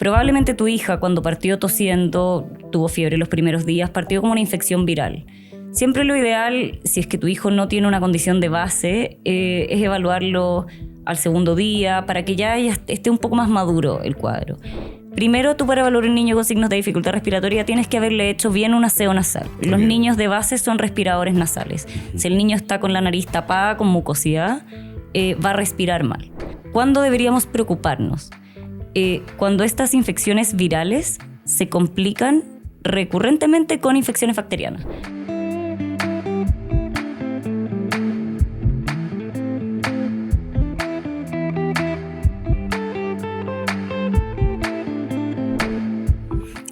Probablemente tu hija, cuando partió tosiendo, tuvo fiebre los primeros días, partió como una infección viral. Siempre lo ideal, si es que tu hijo no tiene una condición de base, es evaluarlo al segundo día para que ya esté un poco más maduro el cuadro. Primero, tú para evaluar un niño con signos de dificultad respiratoria tienes que haberle hecho bien un aseo nasal. Los niños de base son respiradores nasales. Si el niño está con la nariz tapada, con mucosidad, va a respirar mal. ¿Cuándo deberíamos preocuparnos? Cuando estas infecciones virales se complican recurrentemente con infecciones bacterianas.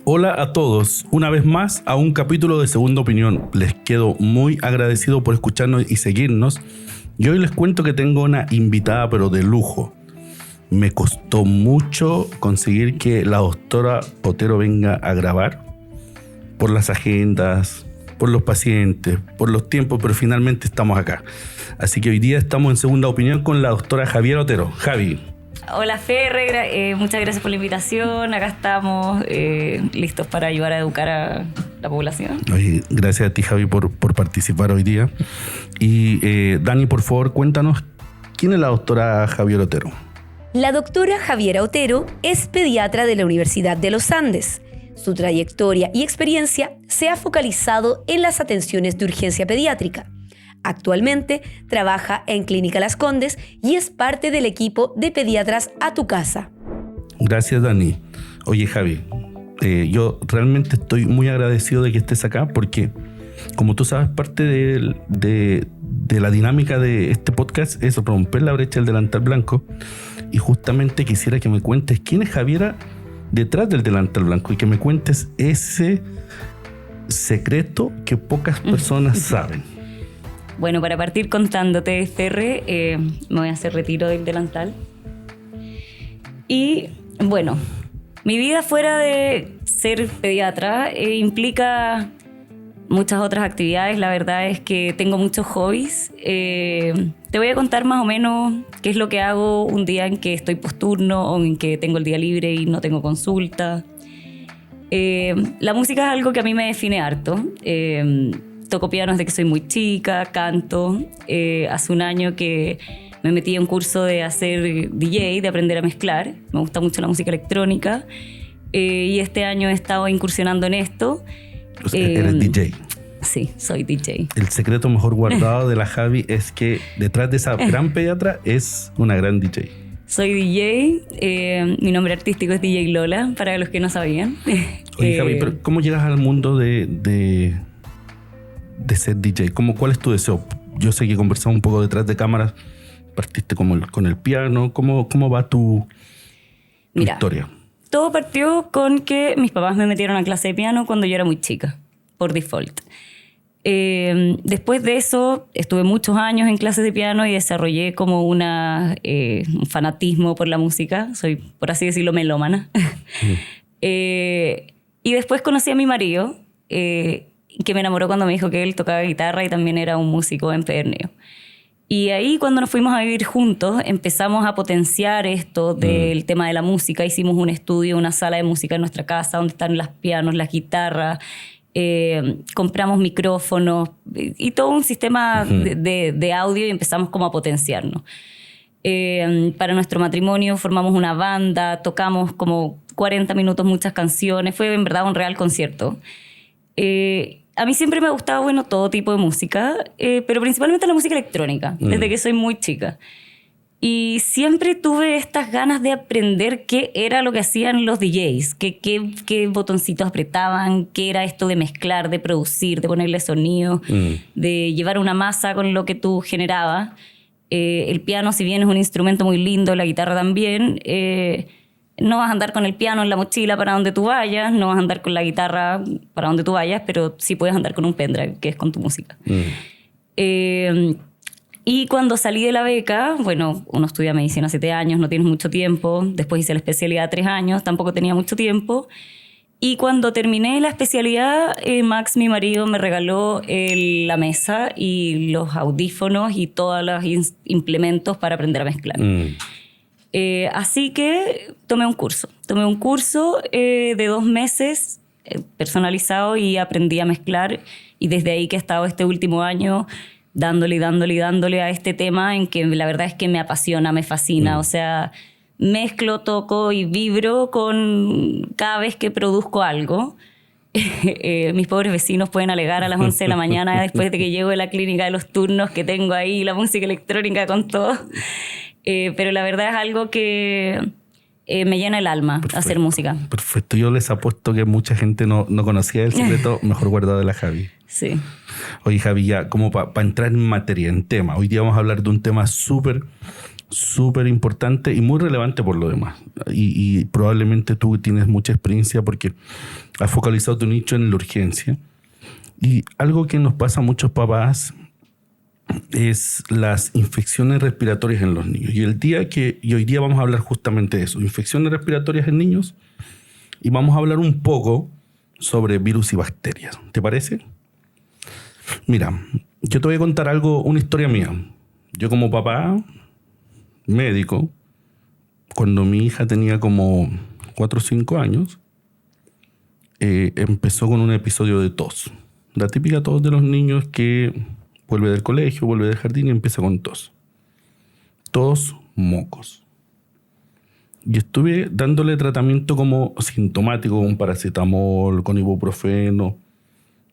Hola a todos, una vez más a un capítulo de Segunda Opinión. Les quedo muy agradecido por escucharnos y seguirnos. Y hoy les cuento que tengo una invitada pero de lujo. Me costó mucho conseguir que la doctora Otero venga a grabar por las agendas, por los pacientes, por los tiempos, pero finalmente estamos acá. Así que hoy día estamos en Segunda Opinión con la doctora Javiera Otero. Javi. Hola Ferre, muchas gracias por la invitación. Acá estamos listos para ayudar a educar a la población. Oye, gracias a ti, Javi, por participar hoy día. Y Dani, por favor, cuéntanos, ¿quién es la doctora Javiera Otero? La doctora Javiera Otero es pediatra de la Universidad de los Andes. Su trayectoria y experiencia se ha focalizado en las atenciones de urgencia pediátrica. Actualmente trabaja en Clínica Las Condes y es parte del equipo de pediatras A Tu Casa. Gracias, Dani. Oye, Javi, yo realmente estoy muy agradecido de que estés acá porque, como tú sabes, parte de la dinámica de este podcast es romper la brecha del delantal blanco, y justamente quisiera que me cuentes quién es Javiera detrás del delantal blanco y que me cuentes ese secreto que pocas personas saben. Bueno, para partir contándote, Ferre, me voy a hacer retiro del delantal. Y bueno, mi vida fuera de ser pediatra implica muchas otras actividades. La verdad es que tengo muchos hobbies. Te voy a contar más o menos qué es lo que hago un día en que estoy posturno o en que tengo el día libre y no tengo consulta. La música es algo que a mí me define harto. Toco piano desde que soy muy chica, canto. Hace un año que me metí en un curso de hacer DJ, de aprender a mezclar. Me gusta mucho la música electrónica. Y este año he estado incursionando en esto. O sea, ¿eres DJ? Sí, soy DJ. El secreto mejor guardado de la Javi es que detrás de esa gran pediatra es una gran DJ. Soy DJ. Mi nombre artístico es DJ Lola, para los que no sabían. Oye, Javi, pero ¿cómo llegas al mundo de ser DJ? ¿Cuál es tu deseo? Yo sé que conversamos un poco detrás de cámaras, partiste con el piano. ¿Cómo va tu historia? Todo partió con que mis papás me metieron a clase de piano cuando yo era muy chica, por default. Después de eso, estuve muchos años en clases de piano y desarrollé como un fanatismo por la música. Soy, por así decirlo, melómana. Y después conocí a mi marido, que me enamoró cuando me dijo que él tocaba guitarra y también era un músico empedernido. Y ahí, cuando nos fuimos a vivir juntos, empezamos a potenciar esto del tema de la música. Hicimos un estudio, una sala de música en nuestra casa donde están los pianos, las guitarras. Compramos micrófonos y todo un sistema de audio y empezamos como a potenciarnos. Para nuestro matrimonio formamos una banda, tocamos como 40 minutos muchas canciones. Fue en verdad un real concierto. A mí siempre me ha gustado, todo tipo de música, pero principalmente la música electrónica, desde que soy muy chica. Y siempre tuve estas ganas de aprender qué era lo que hacían los DJs, qué botoncitos apretaban, qué era esto de mezclar, de producir, de ponerle sonido, de llevar una masa con lo que tú generabas. El piano, si bien es un instrumento muy lindo, la guitarra también, no vas a andar con el piano en la mochila para donde tú vayas, no vas a andar con la guitarra para donde tú vayas, pero sí puedes andar con un pendrive, que es con tu música. Y cuando salí de la beca, uno estudia medicina 7 años, no tienes mucho tiempo. Después hice la especialidad 3 años, tampoco tenía mucho tiempo. Y cuando terminé la especialidad, Max, mi marido, me regaló la mesa y los audífonos y todos los implementos para aprender a mezclar. Así que tomé un curso de 2 meses personalizado y aprendí a mezclar, y desde ahí que he estado este último año dándole a este tema en que la verdad es que me apasiona, me fascina. O sea, mezclo, toco y vibro con cada vez que produzco algo. Mis pobres vecinos pueden alegar a las 11 de la mañana después de que llego de la clínica de los turnos que tengo ahí la música electrónica con todo. Pero la verdad es algo que me llena el alma. Perfecto, hacer música. Perfecto. Yo les apuesto que mucha gente no conocía el secreto mejor guardado de la Javi. Sí. Oye, Javi, ya como para entrar en materia, en tema. Hoy día vamos a hablar de un tema súper importante y muy relevante por lo demás. Y probablemente tú tienes mucha experiencia porque has focalizado tu nicho en la urgencia. Y algo que nos pasa a muchos papás es las infecciones respiratorias en los niños. Y hoy día vamos a hablar justamente de eso, infecciones respiratorias en niños, y vamos a hablar un poco sobre virus y bacterias. ¿Te parece? Mira, yo te voy a contar una historia mía. Yo como papá médico, cuando mi hija tenía como 4 o 5 años, empezó con un episodio de tos. La típica tos de los niños que vuelve del colegio, vuelve del jardín y empieza con tos. Tos, mocos. Y estuve dándole tratamiento como sintomático, con paracetamol, con ibuprofeno,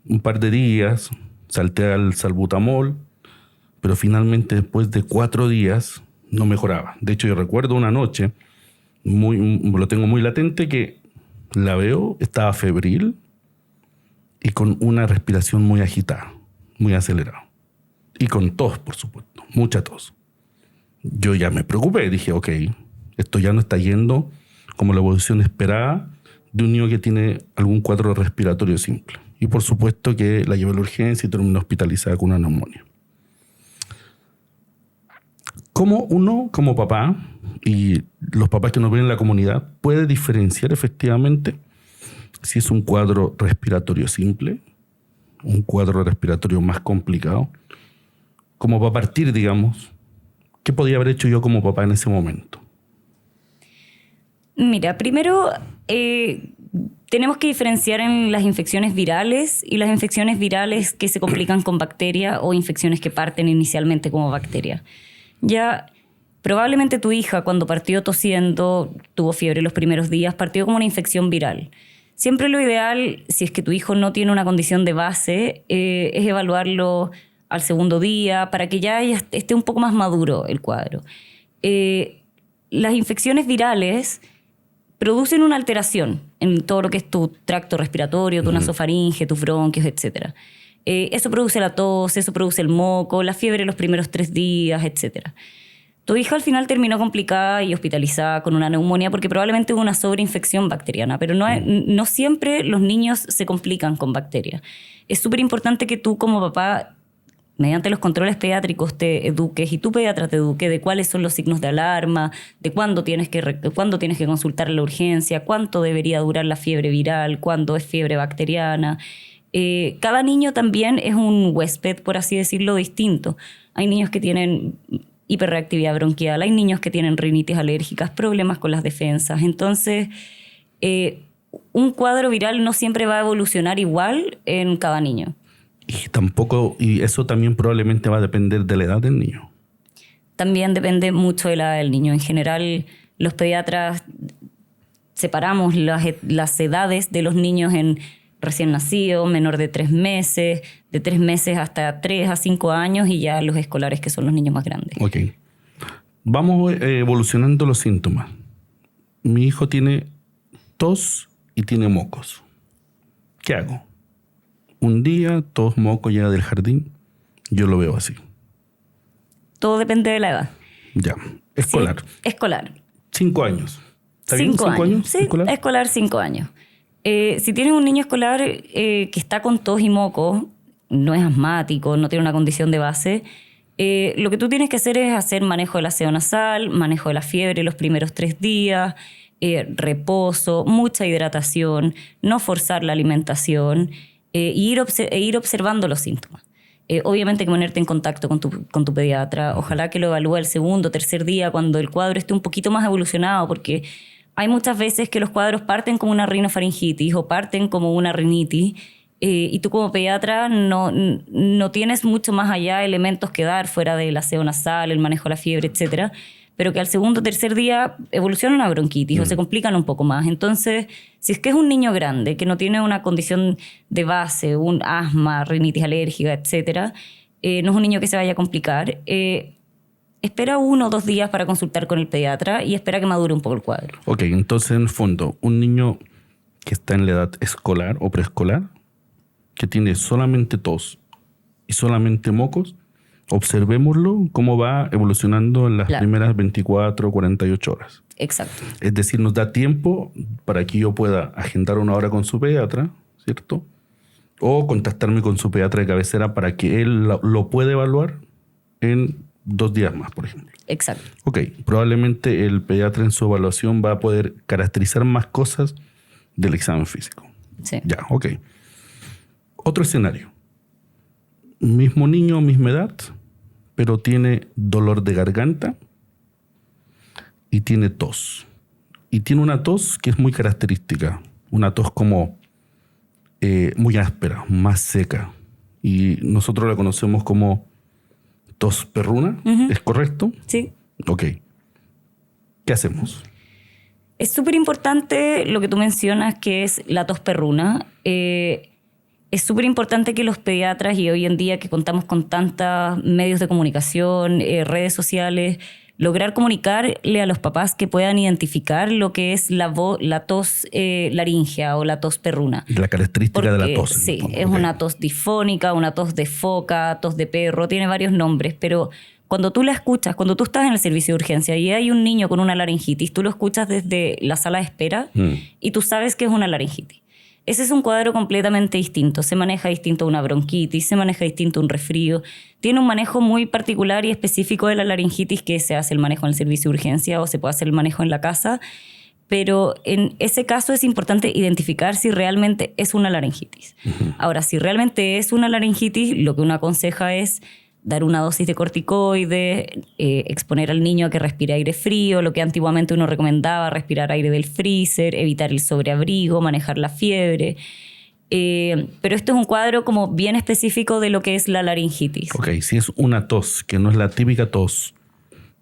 un par de días, salté al salbutamol, pero finalmente después de 4 días no mejoraba. De hecho, yo recuerdo una noche, lo tengo muy latente, que la veo, estaba febril y con una respiración muy agitada, muy acelerada. Y con tos, por supuesto, mucha tos. Yo ya me preocupé, dije, ok, esto ya no está yendo como la evolución esperada de un niño que tiene algún cuadro respiratorio simple. Y por supuesto que la llevé a la urgencia y terminó hospitalizada con una neumonía. ¿Cómo uno, como papá, y los papás que nos ven en la comunidad, puede diferenciar efectivamente si es un cuadro respiratorio simple, un cuadro respiratorio más complicado? Como para partir, digamos, ¿qué podía haber hecho yo como papá en ese momento? Mira, primero tenemos que diferenciar en las infecciones virales y las infecciones virales que se complican con bacteria o infecciones que parten inicialmente como bacteria. Ya probablemente tu hija, cuando partió tosiendo, tuvo fiebre los primeros días, partió como una infección viral. Siempre lo ideal, si es que tu hijo no tiene una condición de base, es evaluarlo al segundo día para que ya esté un poco más maduro el cuadro. Las infecciones virales producen una alteración en todo lo que es tu tracto respiratorio, tu nasofaringe, tus bronquios, etc. Eso produce la tos, eso produce el moco, la fiebre los primeros 3 días, etc. Tu hija al final terminó complicada y hospitalizada con una neumonía porque probablemente hubo una sobreinfección bacteriana, pero no siempre los niños se complican con bacterias. Es súper importante que tú como papá, mediante los controles pediátricos, te eduques y tu pediatra te eduque de cuáles son los signos de alarma, de cuándo tienes que consultar la urgencia, cuánto debería durar la fiebre viral, cuándo es fiebre bacteriana. Cada niño también es un huésped, por así decirlo, distinto. Hay niños que tienen hiperreactividad bronquial, hay niños que tienen rinitis alérgicas, problemas con las defensas. Entonces, un cuadro viral no siempre va a evolucionar igual en cada niño. Y eso también probablemente va a depender de la edad del niño. También depende mucho de la edad del niño. En general, los pediatras separamos las edades de los niños en recién nacido, menor de 3 meses, de 3 meses hasta 3 a 5 años y ya los escolares, que son los niños más grandes. Ok. Vamos evolucionando los síntomas. Mi hijo tiene tos y tiene mocos. ¿Qué hago? Un día, tos, moco, llega del jardín. Yo lo veo así. Todo depende de la edad. Ya. Escolar. Sí, escolar. 5 años. ¿Está bien? 5 años. Sí, escolar. Escolar 5 años. Si tienes un niño escolar que está con tos y moco, no es asmático, no tiene una condición de base, lo que tú tienes que hacer es hacer manejo del aseo nasal, manejo de la fiebre los primeros 3 días, reposo, mucha hidratación, no forzar la alimentación, ir observando los síntomas. Obviamente hay que ponerte en contacto con tu pediatra. Ojalá que lo evalúe el segundo, tercer día, cuando el cuadro esté un poquito más evolucionado, porque hay muchas veces que los cuadros parten como una rinofaringitis o parten como una rinitis, y tú como pediatra no tienes mucho más allá elementos que dar fuera del aseo nasal, el manejo de la fiebre, etcétera, pero que al segundo o tercer día evoluciona una bronquitis o se complican un poco más. Entonces, si es que es un niño grande que no tiene una condición de base, un asma, rinitis alérgica, etcétera, no es un niño que se vaya a complicar, espera 1 o 2 días para consultar con el pediatra y espera que madure un poco el cuadro. Ok, entonces en el fondo, un niño que está en la edad escolar o preescolar, que tiene solamente tos y solamente mocos, observémoslo cómo va evolucionando en las primeras 24 o 48 horas. Exacto. Es decir, nos da tiempo para que yo pueda agendar una hora con su pediatra, ¿cierto? O contactarme con su pediatra de cabecera para que él lo pueda evaluar en 2 días más, por ejemplo. Exacto. Ok, probablemente el pediatra en su evaluación va a poder caracterizar más cosas del examen físico. Sí. Ya, ok. Otro escenario. Mismo niño, misma edad, pero tiene dolor de garganta y tiene tos. Y tiene una tos que es muy característica. Una tos como muy áspera, más seca. Y nosotros la conocemos como tos perruna. ¿Es correcto? Sí. Ok. ¿Qué hacemos? Es súper importante lo que tú mencionas, que es la tos perruna. Es súper importante que los pediatras, y hoy en día que contamos con tantos medios de comunicación, redes sociales, lograr comunicarle a los papás que puedan identificar lo que es la tos laringea o la tos perruna. La característica de la tos. Sí, es una tos difónica, una tos de foca, tos de perro, tiene varios nombres, pero cuando tú la escuchas, cuando tú estás en el servicio de urgencia y hay un niño con una laringitis, tú lo escuchas desde la sala de espera y tú sabes que es una laringitis. Ese es un cuadro completamente distinto. Se maneja distinto a una bronquitis, se maneja distinto a un resfrío. Tiene un manejo muy particular y específico de la laringitis, que se hace el manejo en el servicio de urgencia o se puede hacer el manejo en la casa. Pero en ese caso es importante identificar si realmente es una laringitis. Ahora, si realmente es una laringitis, lo que uno aconseja es dar una dosis de corticoides, exponer al niño a que respire aire frío, lo que antiguamente uno recomendaba, respirar aire del freezer, evitar el sobreabrigo, manejar la fiebre. Pero esto es un cuadro como bien específico de lo que es la laringitis. Ok, si es una tos que no es la típica tos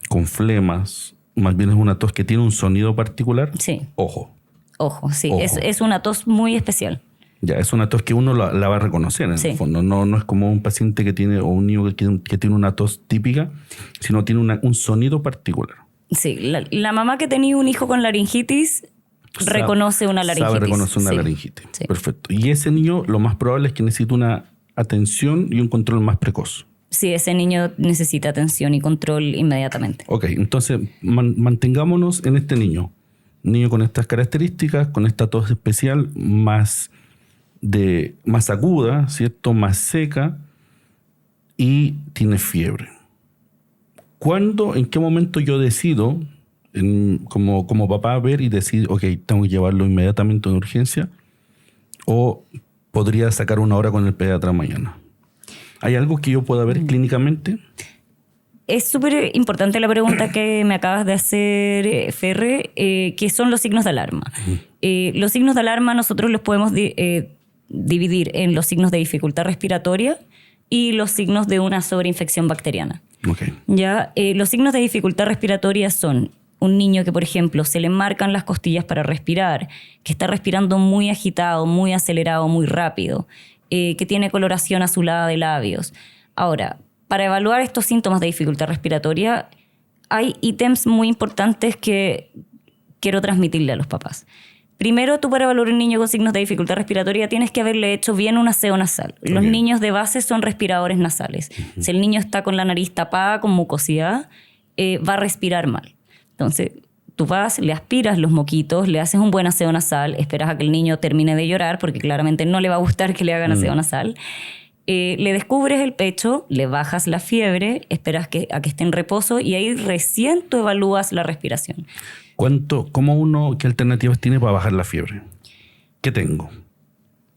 con flemas, más bien es una tos que tiene un sonido particular, sí. Ojo, sí. Ojo. Es una tos muy especial. Ya, es una tos que uno la va a reconocer en el fondo. No es como un paciente que tiene, o un niño que tiene una tos típica, sino tiene un sonido particular. Sí, la mamá que tenía un hijo con laringitis reconoce una laringitis. Sabe reconocer una laringitis. Sí. Perfecto. Y ese niño lo más probable es que necesite una atención y un control más precoz. Sí, ese niño necesita atención y control inmediatamente. Ok, entonces mantengámonos en este niño. Niño con estas características, con esta tos especial más aguda, ¿cierto? Más seca y tiene fiebre. ¿Cuándo, en qué momento yo decido, como papá, ver y decir, ok, tengo que llevarlo inmediatamente en urgencia o podría sacar una hora con el pediatra mañana? ¿Hay algo que yo pueda ver clínicamente? Es súper importante la pregunta que me acabas de hacer, Ferre, que son los signos de alarma. Los signos de alarma nosotros los podemos dividir en los signos de dificultad respiratoria y los signos de una sobreinfección bacteriana. Okay. ¿Ya? Los signos de dificultad respiratoria son un niño que, por ejemplo, se le marcan las costillas para respirar, que está respirando muy agitado, muy acelerado, muy rápido, que tiene coloración azulada de labios. Ahora, para evaluar estos síntomas de dificultad respiratoria, hay ítems muy importantes que quiero transmitirle a los papás. Primero, tú para evaluar un niño con signos de dificultad respiratoria tienes que haberle hecho bien un aseo nasal. Los niños de base son respiradores nasales. Si el niño está con la nariz tapada, con mucosidad, va a respirar mal. Entonces, tú vas, le aspiras los moquitos, le haces un buen aseo nasal, esperas a que el niño termine de llorar, porque claramente no le va a gustar que le hagan aseo nasal. Le descubres el pecho, le bajas la fiebre, esperas a que esté en reposo y ahí recién tú evalúas la respiración. ¿Qué alternativas tiene para bajar la fiebre? ¿Qué tengo?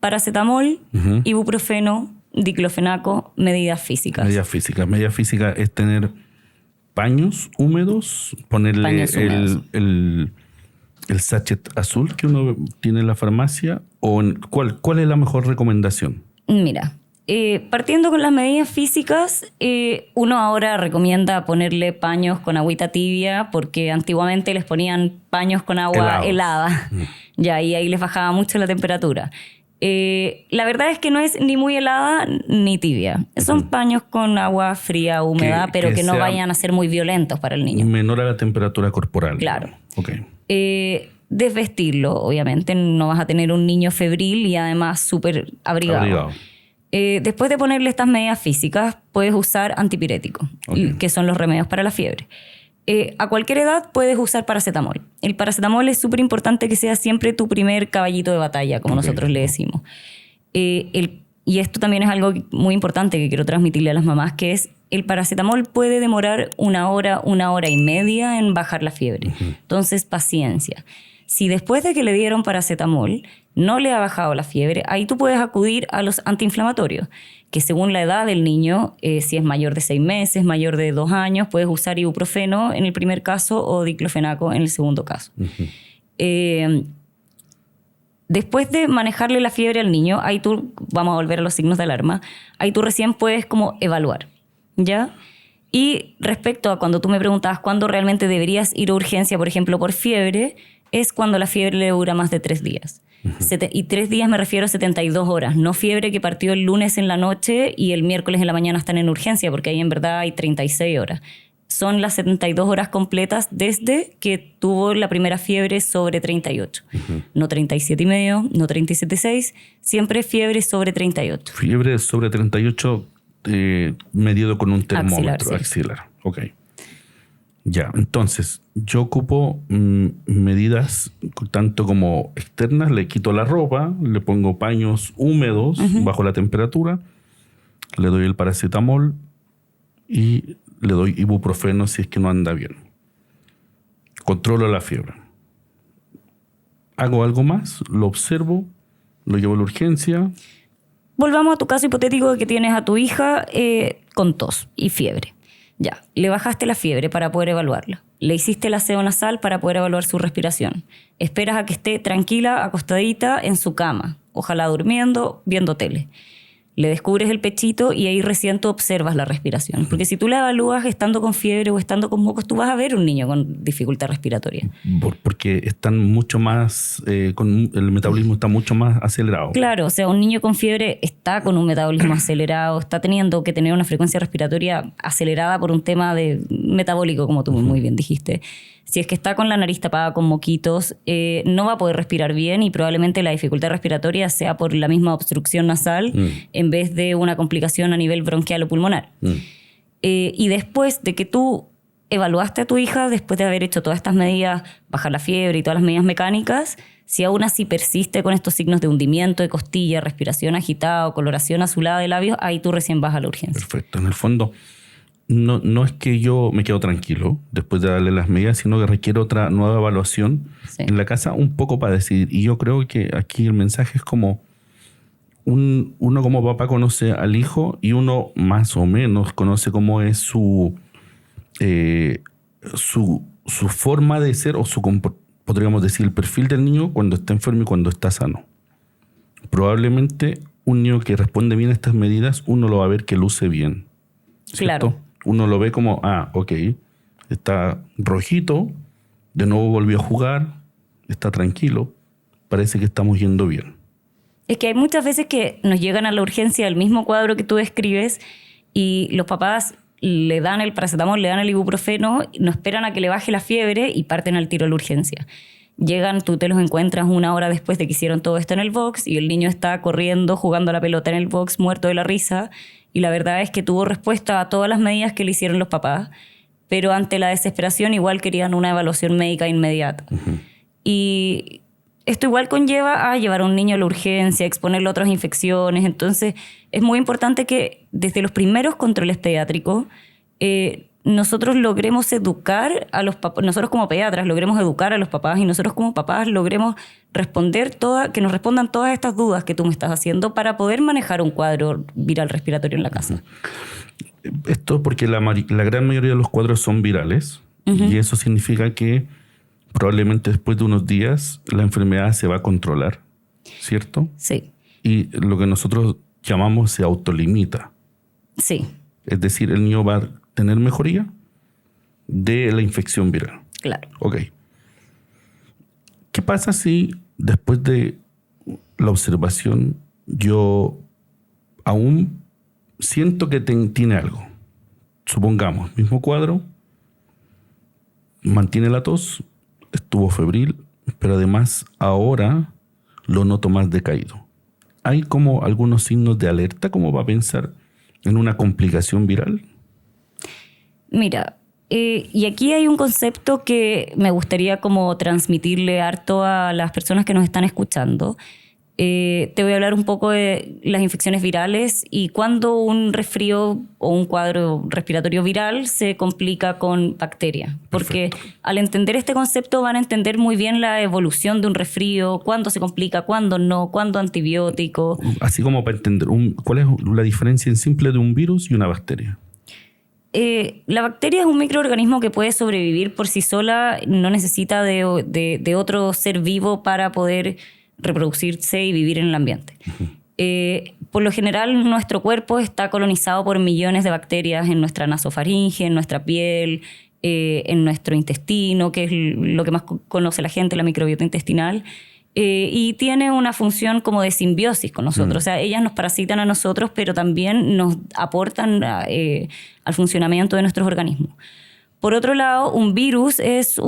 Paracetamol, ibuprofeno, diclofenaco, medidas físicas. Medidas físicas. Medidas físicas es tener paños húmedos, ponerle Paños húmedos. el sachet azul que uno tiene en la farmacia. ¿Cuál es la mejor recomendación? Mira, partiendo con las medidas físicas, uno ahora recomienda ponerle paños con agüita tibia porque antiguamente les ponían paños con agua helada. Ya, y ahí les bajaba mucho la temperatura. La verdad es que no es ni muy helada ni tibia. Son paños con agua fría, húmeda, pero que no vayan a ser muy violentos para el niño. Menor a la temperatura corporal. Claro. Okay. Desvestirlo, obviamente. No vas a tener un niño febril y además súper abrigado. Después de ponerle estas medidas físicas, puedes usar antipiréticos, que son los remedios para la fiebre. A cualquier edad puedes usar paracetamol. El paracetamol es súper importante que sea siempre tu primer caballito de batalla, como nosotros le decimos. Y esto también es algo muy importante que quiero transmitirle a las mamás, que es el paracetamol puede demorar 1 hora, 1 hora y media en bajar la fiebre. Entonces, paciencia. Si después de que le dieron paracetamol no le ha bajado la fiebre, ahí tú puedes acudir a los antiinflamatorios, que según la edad del niño, si es mayor de 6 meses, mayor de 2 años, puedes usar ibuprofeno en el primer caso o diclofenaco en el segundo caso. Después de manejarle la fiebre al niño, ahí tú, vamos a volver a los signos de alarma, ahí tú recién puedes como evaluar, ¿ya? Y respecto a cuando tú me preguntabas cuándo realmente deberías ir a urgencia, por ejemplo, por fiebre, es cuando la fiebre le dura más de 3 días. Y 3 días me refiero a 72 horas, no fiebre que partió el lunes en la noche y el miércoles en la mañana están en urgencia, porque ahí en verdad hay 36 horas. Son las 72 horas completas desde que tuvo la primera fiebre sobre 38. No 37,5, no 37,6, siempre fiebre sobre 38. Fiebre sobre 38 medido con un termómetro axilar. Ok. Ya, entonces yo ocupo medidas tanto como externas, le quito la ropa, le pongo paños húmedos bajo la temperatura, le doy el paracetamol y le doy ibuprofeno si es que no anda bien. Controlo la fiebre. Hago algo más, lo observo, lo llevo a la urgencia. Volvamos a tu caso hipotético de que tienes a tu hija con tos y fiebre. Ya, le bajaste la fiebre para poder evaluarla. Le hiciste el aseo nasal para poder evaluar su respiración. Esperas a que esté tranquila, acostadita en su cama, ojalá durmiendo, viendo tele. Le descubres el pechito y ahí recién tú observas la respiración. Porque si tú la evalúas estando con fiebre o estando con mocos, tú vas a ver un niño con dificultad respiratoria. Porque están mucho más, el metabolismo está mucho más acelerado. Claro, o sea, un niño con fiebre está con un metabolismo acelerado, está teniendo que tener una frecuencia respiratoria acelerada por un tema metabólico, como tú muy bien dijiste. Si es que está con la nariz tapada con moquitos, no va a poder respirar bien y probablemente la dificultad respiratoria sea por la misma obstrucción nasal en vez de una complicación a nivel bronquial o pulmonar. Y después de que tú evaluaste a tu hija, después de haber hecho todas estas medidas, bajar la fiebre y todas las medidas mecánicas, si aún así persiste con estos signos de hundimiento de costilla, respiración agitada o coloración azulada de labios, ahí tú recién vas a la urgencia. Perfecto. En el fondo, no es que yo me quedo tranquilo después de darle las medidas, sino que requiere otra nueva evaluación en la casa un poco para decidir. Y yo creo que aquí el mensaje es como uno como papá conoce al hijo y uno más o menos conoce cómo es su forma de ser o podríamos decir el perfil del niño cuando está enfermo y cuando está sano. Probablemente un niño que responde bien a estas medidas, uno lo va a ver que luce bien, ¿cierto? Claro. Uno lo ve como, ok, está rojito, de nuevo volvió a jugar, está tranquilo, parece que estamos yendo bien. Es que hay muchas veces que nos llegan a la urgencia el mismo cuadro que tú describes y los papás le dan el paracetamol, le dan el ibuprofeno, no esperan a que le baje la fiebre y parten al tiro a la urgencia. Llegan, tú te los encuentras 1 hora después de que hicieron todo esto en el box y el niño está corriendo, jugando a la pelota en el box, muerto de la risa. Y la verdad es que tuvo respuesta a todas las medidas que le hicieron los papás, pero ante la desesperación igual querían una evaluación médica inmediata. Y esto igual conlleva a llevar a un niño a la urgencia, exponerlo a otras infecciones. Entonces es muy importante que desde los primeros controles pediátricos nosotros logremos educar a los papás, nosotros como pediatras logremos educar a los papás y nosotros como papás logremos que nos respondan todas estas dudas que tú me estás haciendo para poder manejar un cuadro viral respiratorio en la casa. Esto porque la gran mayoría de los cuadros son virales y eso significa que probablemente después de unos días la enfermedad se va a controlar, ¿cierto? Sí. Y lo que nosotros llamamos se autolimita. Sí. Es decir, el niño va a tener mejoría de la infección viral. Claro. Ok. ¿Qué pasa si después de la observación yo aún siento que tiene algo? Supongamos, mismo cuadro, mantiene la tos, estuvo febril, pero además ahora lo noto más decaído. ¿Hay como algunos signos de alerta como para pensar en una complicación viral? Mira, y aquí hay un concepto que me gustaría como transmitirle harto a las personas que nos están escuchando. Te voy a hablar un poco de las infecciones virales y cuando un resfrío o un cuadro respiratorio viral se complica con bacteria. Porque al entender este concepto van a entender muy bien la evolución de un resfrío, cuándo se complica, cuándo no, cuándo antibiótico. Así como para entender, ¿cuál es la diferencia en simple de un virus y una bacteria? La bacteria es un microorganismo que puede sobrevivir por sí sola, no necesita de otro ser vivo para poder reproducirse y vivir en el ambiente. Por lo general, nuestro cuerpo está colonizado por millones de bacterias en nuestra nasofaringe, en nuestra piel, en nuestro intestino, que es lo que más conoce la gente, la microbiota intestinal. Y tiene una función como de simbiosis con nosotros. O sea, ellas nos parasitan a nosotros, pero también nos aportan al funcionamiento de nuestros organismos. Por otro lado, un virus es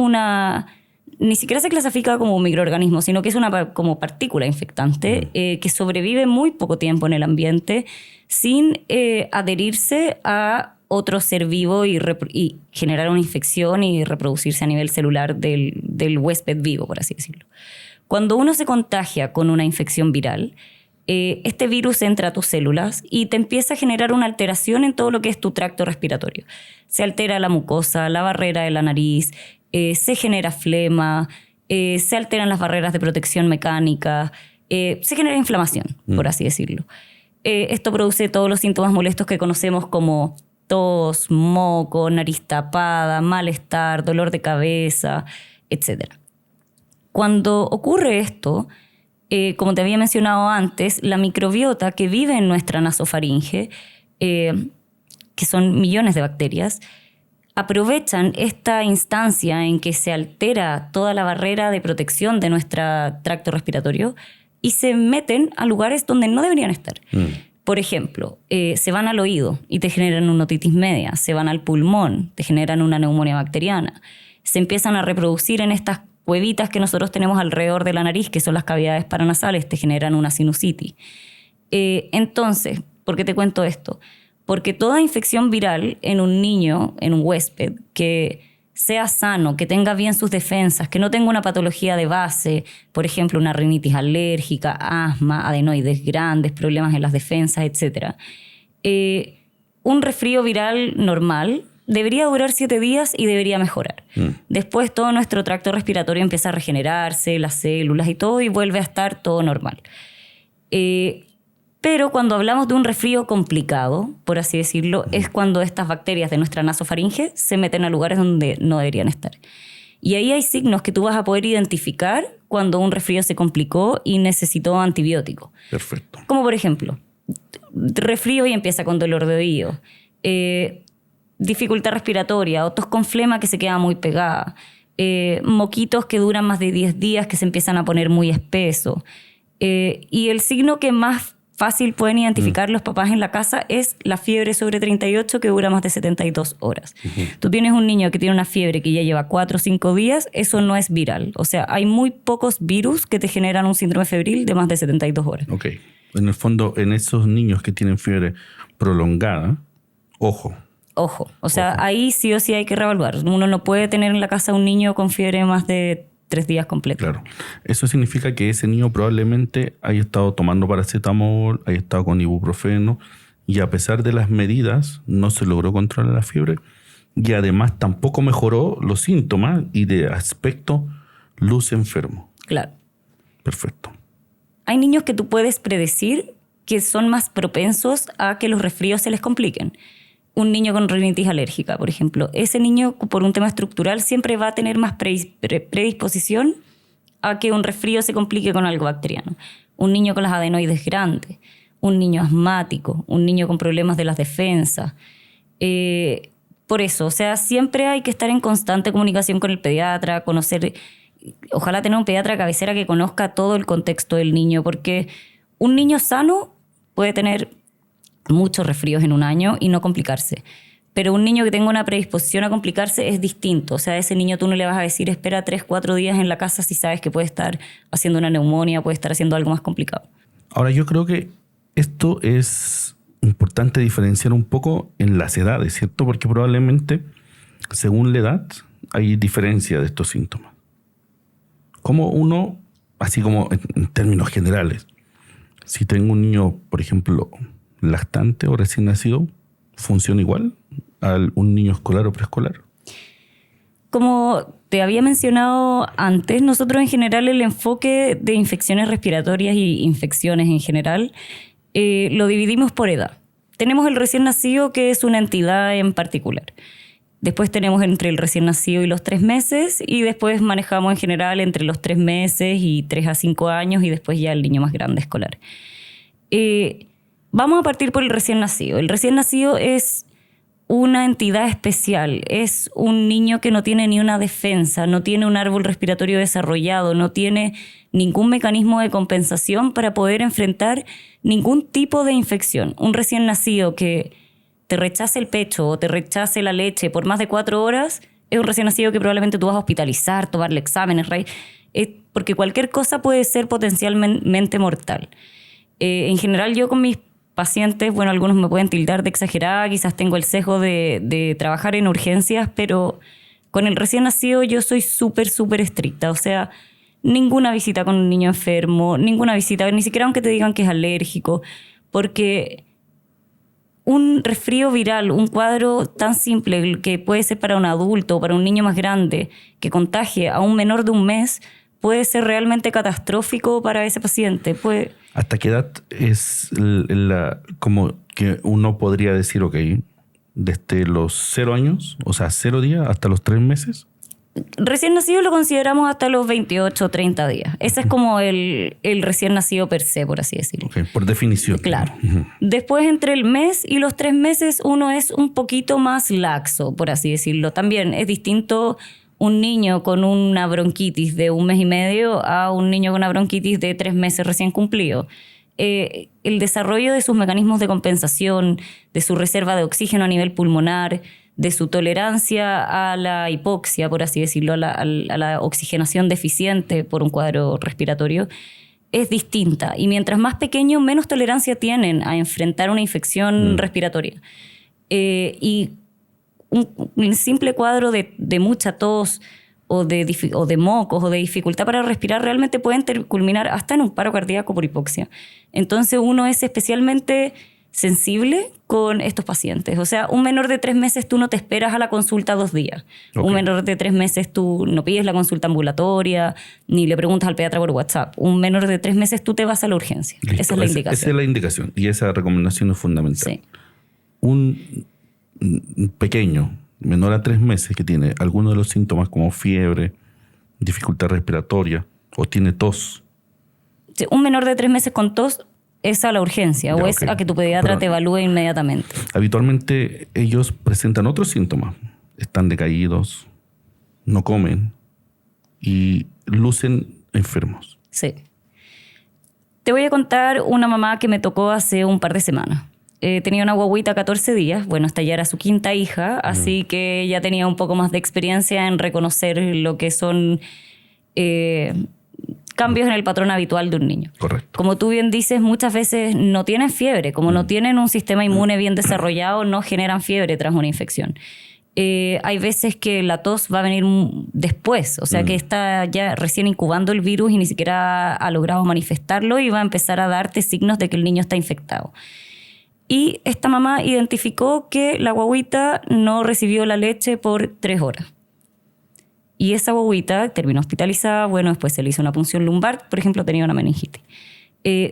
ni siquiera se clasifica como un microorganismo, sino que es una como partícula infectante que sobrevive muy poco tiempo en el ambiente sin adherirse a otro ser vivo y generar una infección y reproducirse a nivel celular del huésped vivo, por así decirlo. Cuando uno se contagia con una infección viral, este virus entra a tus células y te empieza a generar una alteración en todo lo que es tu tracto respiratorio. Se altera la mucosa, la barrera de la nariz, se genera flema, se alteran las barreras de protección mecánica, se genera inflamación, por así decirlo. Esto produce todos los síntomas molestos que conocemos como tos, moco, nariz tapada, malestar, dolor de cabeza, etc. Cuando ocurre esto, como te había mencionado antes, la microbiota que vive en nuestra nasofaringe, que son millones de bacterias, aprovechan esta instancia en que se altera toda la barrera de protección de nuestro tracto respiratorio y se meten a lugares donde no deberían estar. Por ejemplo, se van al oído y te generan una otitis media, se van al pulmón, te generan una neumonía bacteriana, se empiezan a reproducir en estas cuevitas que nosotros tenemos alrededor de la nariz, que son las cavidades paranasales, te generan una sinusitis. Entonces, ¿por qué te cuento esto? Porque toda infección viral en un niño, en un huésped, que sea sano, que tenga bien sus defensas, que no tenga una patología de base, por ejemplo, una rinitis alérgica, asma, adenoides grandes, problemas en las defensas, etc. Un resfrío viral normal debería durar 7 días y debería mejorar. Después todo nuestro tracto respiratorio empieza a regenerarse, las células y todo, y vuelve a estar todo normal. Pero cuando hablamos de un resfrío complicado, por así decirlo, es cuando estas bacterias de nuestra nasofaringe se meten a lugares donde no deberían estar. Y ahí hay signos que tú vas a poder identificar cuando un resfrío se complicó y necesitó antibiótico. Perfecto. Como por ejemplo, resfrío y empieza con dolor de oído, dificultad respiratoria, o tos con flema que se queda muy pegada, moquitos que duran más de 10 días que se empiezan a poner muy espesos. Y el signo que más fácil pueden identificar los papás en la casa es la fiebre sobre 38 que dura más de 72 horas. Tú tienes un niño que tiene una fiebre que ya lleva 4 o 5 días, eso no es viral. O sea, hay muy pocos virus que te generan un síndrome febril de más de 72 horas. Ok. En el fondo, en esos niños que tienen fiebre prolongada, ojo. O sea, ahí sí o sí hay que reevaluar. Uno no puede tener en la casa un niño con fiebre más de 3 días completos. Claro. Eso significa que ese niño probablemente haya estado tomando paracetamol, haya estado con ibuprofeno y a pesar de las medidas no se logró controlar la fiebre y además tampoco mejoró los síntomas y de aspecto luce enfermo. Claro. Perfecto. Hay niños que tú puedes predecir que son más propensos a que los resfríos se les compliquen. Un niño con rinitis alérgica, por ejemplo. Ese niño, por un tema estructural, siempre va a tener más predisposición a que un resfrío se complique con algo bacteriano. Un niño con las adenoides grandes, un niño asmático, un niño con problemas de las defensas. Por eso, o sea, siempre hay que estar en constante comunicación con el pediatra, conocer, ojalá tener un pediatra cabecera que conozca todo el contexto del niño, porque un niño sano puede tener muchos resfríos en un año y no complicarse. Pero un niño que tenga una predisposición a complicarse es distinto. O sea, a ese niño tú no le vas a decir espera 3-4 días en la casa si sabes que puede estar haciendo una neumonía, puede estar haciendo algo más complicado. Ahora, yo creo que esto es importante diferenciar un poco en las edades, ¿cierto? Porque probablemente, según la edad, hay diferencia de estos síntomas. Como uno, así como en términos generales, si tengo un niño, por ejemplo, lactante o recién nacido, ¿funciona igual a un niño escolar o preescolar? Como te había mencionado antes, nosotros en general el enfoque de infecciones respiratorias y infecciones en general lo dividimos por edad. Tenemos el recién nacido, que es una entidad en particular. Después tenemos entre el recién nacido y los 3 meses, y después manejamos en general entre los 3 meses y 3 a 5 años, y después ya el niño más grande escolar. Vamos a partir por el recién nacido. El recién nacido es una entidad especial. Es un niño que no tiene ni una defensa, no tiene un árbol respiratorio desarrollado, no tiene ningún mecanismo de compensación para poder enfrentar ningún tipo de infección. Un recién nacido que te rechace el pecho o te rechace la leche por más de 4 horas es un recién nacido que probablemente tú vas a hospitalizar, tomarle exámenes, porque cualquier cosa puede ser potencialmente mortal. En general, yo con mis pacientes, bueno, algunos me pueden tildar de exagerada, quizás tengo el sesgo de trabajar en urgencias, pero con el recién nacido yo soy súper estricta. O sea, ninguna visita con un niño enfermo, ninguna visita, ni siquiera aunque te digan que es alérgico, porque un resfrío viral, un cuadro tan simple que puede ser para un adulto o para un niño más grande que contagie a un menor de 1 mes, puede ser realmente catastrófico para ese paciente. ¿Hasta qué edad es como que uno podría decir, ok, desde los 0 años, o sea, 0 días, hasta los 3 meses? Recién nacido lo consideramos hasta los 28 o 30 días. Ese es como el recién nacido per se, por así decirlo. Okay, por definición. Claro. Después, entre el mes y los 3 meses, uno es un poquito más laxo, por así decirlo. También es distinto un niño con una bronquitis de 1 mes y medio a un niño con una bronquitis de 3 meses recién cumplido. El desarrollo de sus mecanismos de compensación, de su reserva de oxígeno a nivel pulmonar, de su tolerancia a la hipoxia, por así decirlo, a la oxigenación deficiente por un cuadro respiratorio, es distinta. Y mientras más pequeño, menos tolerancia tienen a enfrentar una infección respiratoria. Y un simple cuadro de mucha tos o de mocos o de dificultad para respirar realmente pueden culminar hasta en un paro cardíaco por hipoxia. Entonces uno es especialmente sensible con estos pacientes. O sea, un menor de 3 meses tú no te esperas a la consulta 2 días. Okay. Un menor de 3 meses tú no pides la consulta ambulatoria ni le preguntas al pediatra por WhatsApp. Un menor de 3 meses tú te vas a la urgencia. Listo. Esa es la indicación. Esa es la indicación y esa recomendación es fundamental. Sí. Un pequeño, menor a 3 meses, que tiene algunos de los síntomas como fiebre, dificultad respiratoria o tiene tos. Sí, un menor de 3 meses con tos es a la urgencia o es a que tu pediatra te evalúe inmediatamente. Habitualmente ellos presentan otros síntomas. Están decaídos, no comen y lucen enfermos. Sí. Te voy a contar una mamá que me tocó hace un par de semanas. Tenía una guagüita 14 días. Bueno, esta ya era su 5ª hija, así que ya tenía un poco más de experiencia en reconocer lo que son cambios en el patrón habitual de un niño. Correcto. Como tú bien dices, muchas veces no tienen fiebre. Como no tienen un sistema inmune bien desarrollado, no generan fiebre tras una infección. Hay veces que la tos va a venir después, o sea que está ya recién incubando el virus y ni siquiera ha logrado manifestarlo y va a empezar a darte signos de que el niño está infectado. Y esta mamá identificó que la guagüita no recibió la leche por 3 horas. Y esa guagüita terminó hospitalizada, bueno, después se le hizo una punción lumbar, por ejemplo, tenía una meningitis.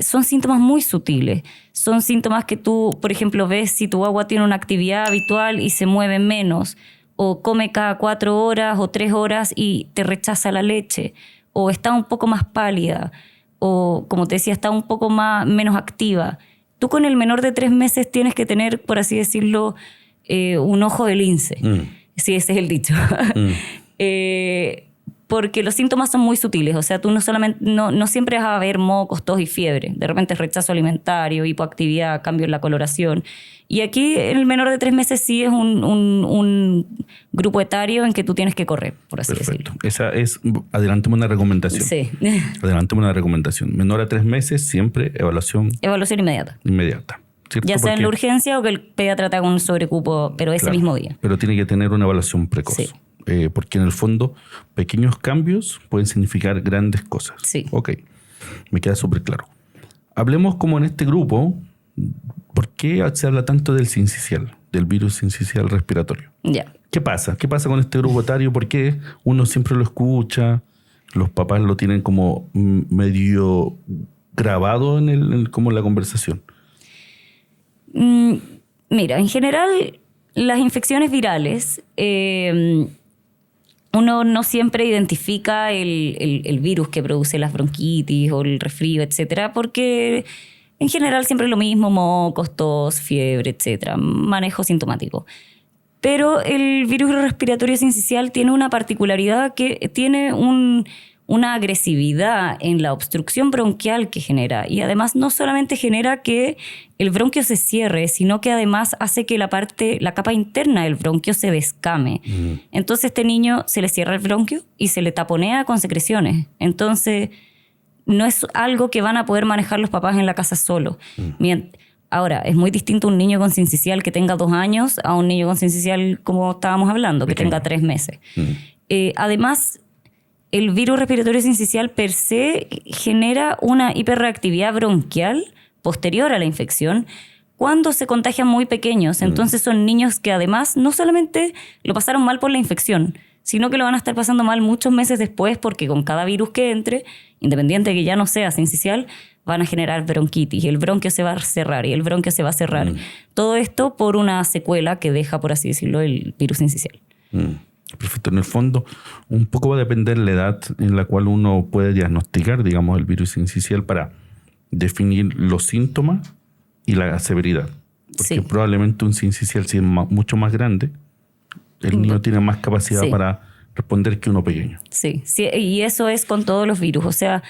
Son síntomas muy sutiles. Son síntomas que tú, por ejemplo, ves si tu guagua tiene una actividad habitual y se mueve menos, o come cada 4 horas o 3 horas y te rechaza la leche, o está un poco más pálida, o como te decía, está un poco menos activa. Tú con el menor de 3 meses tienes que tener, por así decirlo, un ojo de lince. Sí, ese es el dicho. Porque los síntomas son muy sutiles. O sea, tú no siempre vas a ver mocos, tos y fiebre. De repente rechazo alimentario, hipoactividad, cambio en la coloración. Y aquí el menor de 3 meses sí es un grupo etario en que tú tienes que correr, por así Perfecto. decirlo. Esa es, adelantemos una recomendación. Sí. Adelantemos una recomendación. Menor a 3 meses, siempre evaluación Evaluación inmediata. inmediata. ¿Cierto? Ya sea en Porque, la urgencia o que el pediatra trata con un sobrecupo, pero ese claro, mismo día. Pero tiene que tener una evaluación precoz. Sí. Porque en el fondo, pequeños cambios pueden significar grandes cosas. Sí. Ok, me queda súper claro. Hablemos como en este grupo, ¿por qué se habla tanto del sincicial, del virus sincicial respiratorio? Ya. ¿Qué pasa? ¿Qué pasa con este grupo etario? ¿Por qué uno siempre lo escucha? Los papás lo tienen como medio grabado como en la conversación. Mira, en general, las infecciones virales, uno no siempre identifica el virus que produce las bronquitis o el resfrío, etcétera, porque en general siempre es lo mismo: mocos, tos, fiebre, etcétera, manejo sintomático. Pero el virus respiratorio sincicial tiene una particularidad, que tiene una agresividad en la obstrucción bronquial que genera. Y además no solamente genera que el bronquio se cierre, sino que además hace que la capa interna del bronquio se descame. Entonces a este niño se le cierra el bronquio y se le taponea con secreciones. Entonces no es algo que van a poder manejar los papás en la casa solo. Ahora, es muy distinto un niño con sincicial que tenga 2 años a un niño con sincicial, como estábamos hablando, que tenga 3 meses. Además, el virus respiratorio sincicial per se genera una hiperreactividad bronquial posterior a la infección cuando se contagian muy pequeños. Entonces son niños que además no solamente lo pasaron mal por la infección, sino que lo van a estar pasando mal muchos meses después, porque con cada virus que entre, independiente de que ya no sea sincicial, van a generar bronquitis y el bronquio se va a cerrar y el bronquio se va a cerrar. Todo esto por una secuela que deja, por así decirlo, el virus sincicial. Perfecto. En el fondo, un poco va a depender la edad en la cual uno puede diagnosticar, digamos, el virus sincicial para definir los síntomas y la severidad. Porque probablemente un sincicial, si es mucho más grande, el niño tiene más capacidad para responder que uno pequeño. Sí, y eso es con todos los virus. O sea,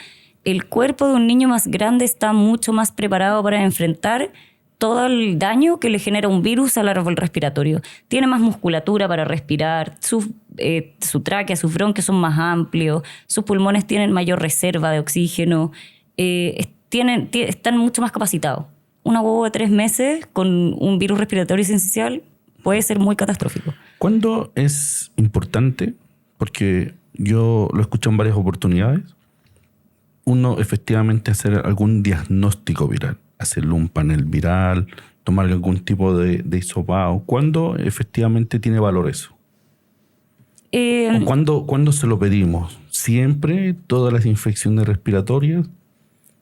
el cuerpo de un niño más grande está mucho más preparado para enfrentar todo el daño que le genera un virus al árbol respiratorio. Tiene más musculatura para respirar, su tráquea, sus bronquios son más amplios, sus pulmones tienen mayor reserva de oxígeno, están mucho más capacitados. Una guagua de 3 meses con un virus respiratorio sincicial puede ser muy catastrófico. ¿Cuándo es importante? Porque yo lo he escuchado en varias oportunidades. Uno efectivamente hacer algún diagnóstico viral, hacerle un panel viral, tomar algún tipo de hisopado. ¿Cuándo efectivamente tiene valor eso? ¿O cuándo se lo pedimos? ¿Siempre? ¿Todas las infecciones respiratorias?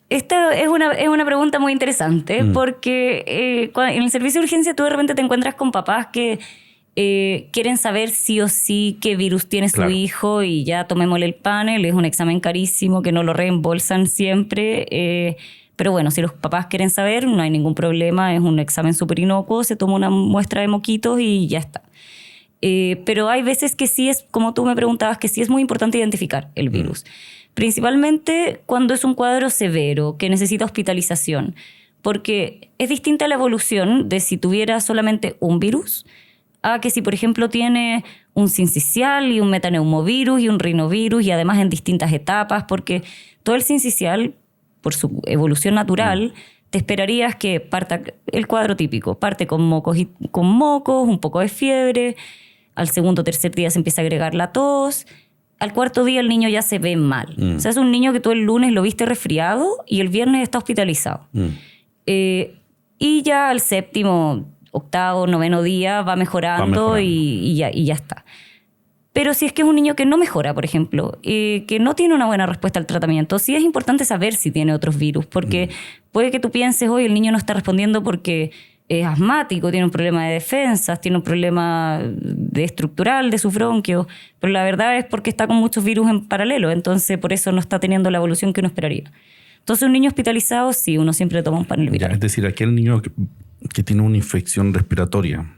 Esta es una pregunta muy interesante, porque en el servicio de urgencia tú de repente te encuentras con papás que quieren saber sí o sí qué virus tiene su hijo, y ya tomémosle el panel. Es un examen carísimo que no lo reembolsan siempre, pero bueno, si los papás quieren saber, no hay ningún problema. Es un examen súper inocuo, se toma una muestra de moquitos y ya está. Pero hay veces que sí es, como tú me preguntabas, que sí es muy importante identificar el virus. Principalmente cuando es un cuadro severo, que necesita hospitalización, porque es distinta la evolución de si tuviera solamente un virus a que si, por ejemplo, tiene un sincicial y un metaneumovirus y un rinovirus, y además en distintas etapas, porque todo el sincicial, por su evolución natural, te esperarías que parta el cuadro típico, parte con mocos, un poco de fiebre, al segundo o tercer día se empieza a agregar la tos, al cuarto día el niño ya se ve mal. O sea, es un niño que tú el lunes lo viste resfriado y el viernes está hospitalizado. Y ya al séptimo, octavo, noveno día va mejorando. Y ya está. Pero si es que es un niño que no mejora, por ejemplo, que no tiene una buena respuesta al tratamiento, sí es importante saber si tiene otros virus, porque puede que tú pienses, hoy el niño no está respondiendo porque es asmático, tiene un problema de defensas, tiene un problema estructural de sus bronquios, pero la verdad es porque está con muchos virus en paralelo, entonces por eso no está teniendo la evolución que uno esperaría. Entonces un niño hospitalizado, sí, uno siempre toma un panel viral. Es decir, aquel niño que tiene una infección respiratoria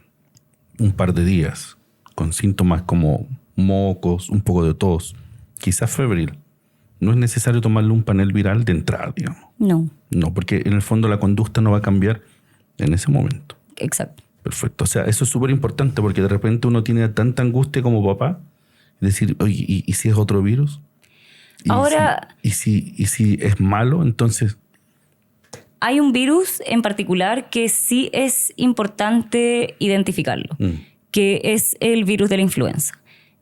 un par de días, con síntomas como mocos, un poco de tos, quizás febril, no es necesario tomarle un panel viral de entrada, digamos. No, porque en el fondo la conducta no va a cambiar en ese momento. Exacto. Perfecto. O sea, eso es súper importante porque de repente uno tiene tanta angustia como papá, decir, oye, ¿y si es otro virus? Ahora... ¿Y si es malo? Entonces... Hay un virus en particular que sí es importante identificarlo, que es el virus de la influenza.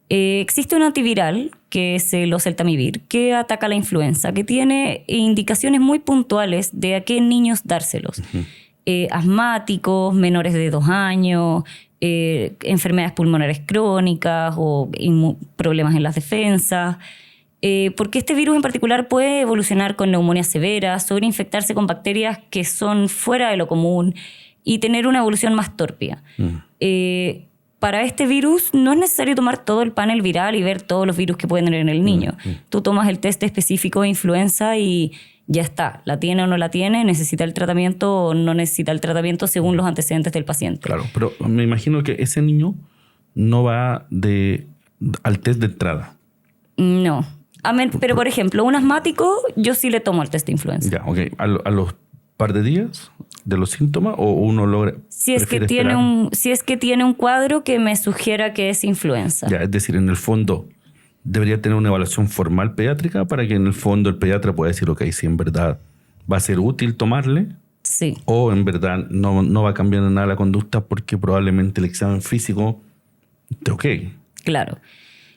Existe un antiviral, que es el oseltamivir, que ataca la influenza, que tiene indicaciones muy puntuales de a qué niños dárselos. Asmáticos, menores de 2 años, enfermedades pulmonares crónicas o problemas en las defensas. Porque este virus en particular puede evolucionar con neumonía severa, sobreinfectarse con bacterias que son fuera de lo común y tener una evolución más tórpida. Para este virus no es necesario tomar todo el panel viral y ver todos los virus que pueden tener en el niño. Tú tomas el test específico de influenza y ya está. La tiene o no la tiene, necesita el tratamiento o no necesita el tratamiento según los antecedentes del paciente. Claro, pero me imagino que ese niño no va al test de entrada. No. Pero, por ejemplo, un asmático, yo sí le tomo el test de influenza. Ya, ok. ¿A los par de días de los síntomas o uno logra... Si es que tiene un cuadro que me sugiera que es influenza. Ya, es decir, en el fondo debería tener una evaluación formal pediátrica para que en el fondo el pediatra pueda decir, ok, si en verdad va a ser útil tomarle, sí, o en verdad no va a cambiar en nada la conducta porque probablemente el examen físico esté ok. Claro.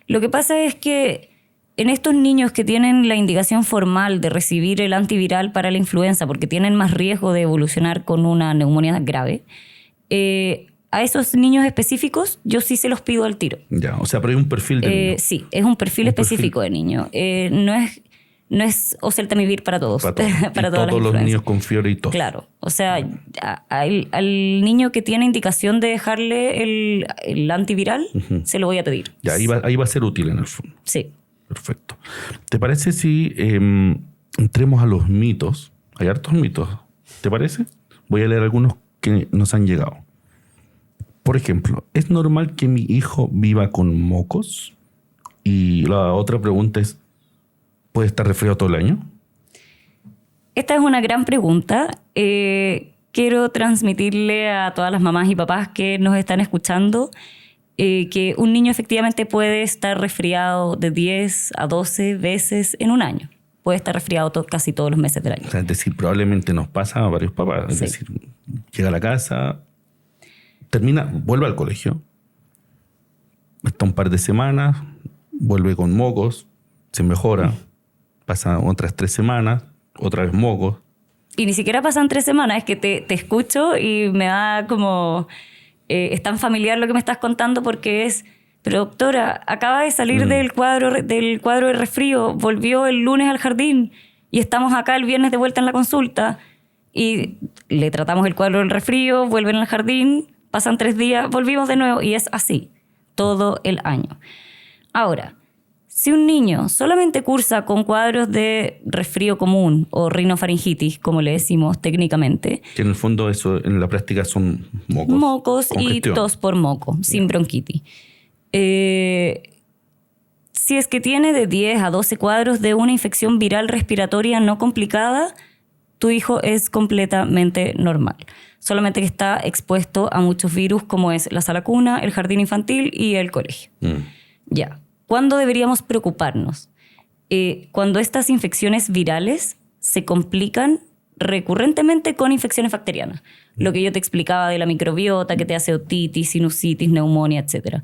Lo que pasa es que en estos niños que tienen la indicación formal de recibir el antiviral para la influenza porque tienen más riesgo de evolucionar con una neumonía grave, a esos niños específicos yo sí se los pido al tiro. Ya, o sea, pero hay un perfil de niño. Sí, es un perfil específico de niño. No es oseltamivir para todos. Para todos los niños con fiebre y tos. Claro. O sea, al niño que tiene indicación de dejarle el antiviral, se lo voy a pedir. Ya, ahí va a ser útil en el fondo. Sí. Perfecto. ¿Te parece si entremos a los mitos? Hay hartos mitos. ¿Te parece? Voy a leer algunos que nos han llegado. Por ejemplo, ¿es normal que mi hijo viva con mocos? Y la otra pregunta es, ¿puede estar resfriado todo el año? Esta es una gran pregunta. Quiero transmitirle a todas las mamás y papás que nos están escuchando que un niño efectivamente puede estar resfriado de 10 a 12 veces en un año. Puede estar resfriado casi todos los meses del año. O sea, es decir, probablemente nos pasa a varios papás. Es decir, llega a la casa, vuelve al colegio, está un par de semanas, vuelve con mocos, se mejora, pasan otras 3 semanas, otra vez mocos. Y ni siquiera pasan 3 semanas, es que te escucho y me da como... es tan familiar lo que me estás contando porque es... Pero doctora, acaba de salir del cuadro de resfrío, volvió el lunes al jardín y estamos acá el viernes de vuelta en la consulta y le tratamos el cuadro del resfrío, vuelven al jardín, pasan 3 días, volvimos de nuevo y es así todo el año. Ahora, si un niño solamente cursa con cuadros de resfrío común o rinofaringitis, como le decimos técnicamente... Que en el fondo eso en la práctica son mocos. Mocos y tos por moco, sin bronquitis. Si es que tiene de 10 a 12 cuadros de una infección viral respiratoria no complicada, tu hijo es completamente normal. Solamente que está expuesto a muchos virus como es la sala cuna, el jardín infantil y el colegio. Ya. ¿Cuándo deberíamos preocuparnos? Cuando estas infecciones virales se complican recurrentemente con infecciones bacterianas. Lo que yo te explicaba de la microbiota que te hace otitis, sinusitis, neumonía, etc.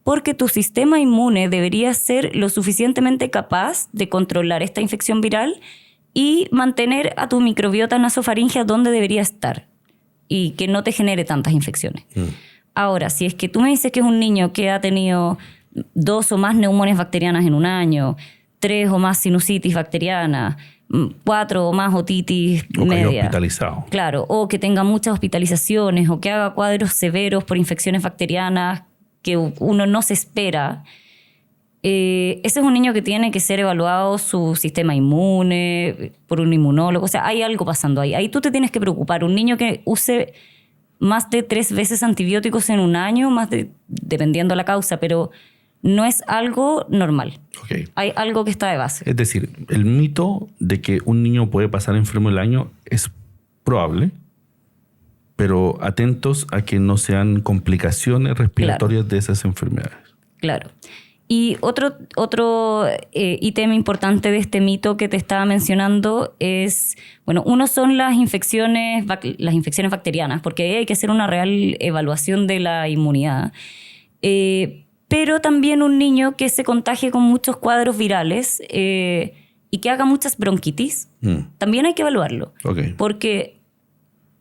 Porque tu sistema inmune debería ser lo suficientemente capaz de controlar esta infección viral y mantener a tu microbiota nasofaringea donde debería estar. y que no te genere tantas infecciones. Ahora, si es que tú me dices que es un niño que ha tenido 2 o más neumonias bacterianas en un año, 3 o más sinusitis bacteriana, 4 o más otitis O que haya media. hospitalizado. Claro, o que tenga muchas hospitalizaciones o que haga cuadros severos por infecciones bacterianas que uno no se espera. Ese es un niño que tiene que ser evaluado su sistema inmune por un inmunólogo. O sea, hay algo pasando ahí. Ahí tú te tienes que preocupar. Un niño que use más de 3 veces antibióticos en un año, dependiendo la causa, pero no es algo normal. Okay. Hay algo que está de base. Es decir, el mito de que un niño puede pasar enfermo el año es probable, pero atentos a que no sean complicaciones respiratorias de esas enfermedades. Claro. Y otro ítem importante de este mito que te estaba mencionando es, bueno, uno son las infecciones bacterianas, porque ahí hay que hacer una real evaluación de la inmunidad. Pero también un niño que se contagie con muchos cuadros virales y que haga muchas bronquitis, también hay que evaluarlo. Okay. Porque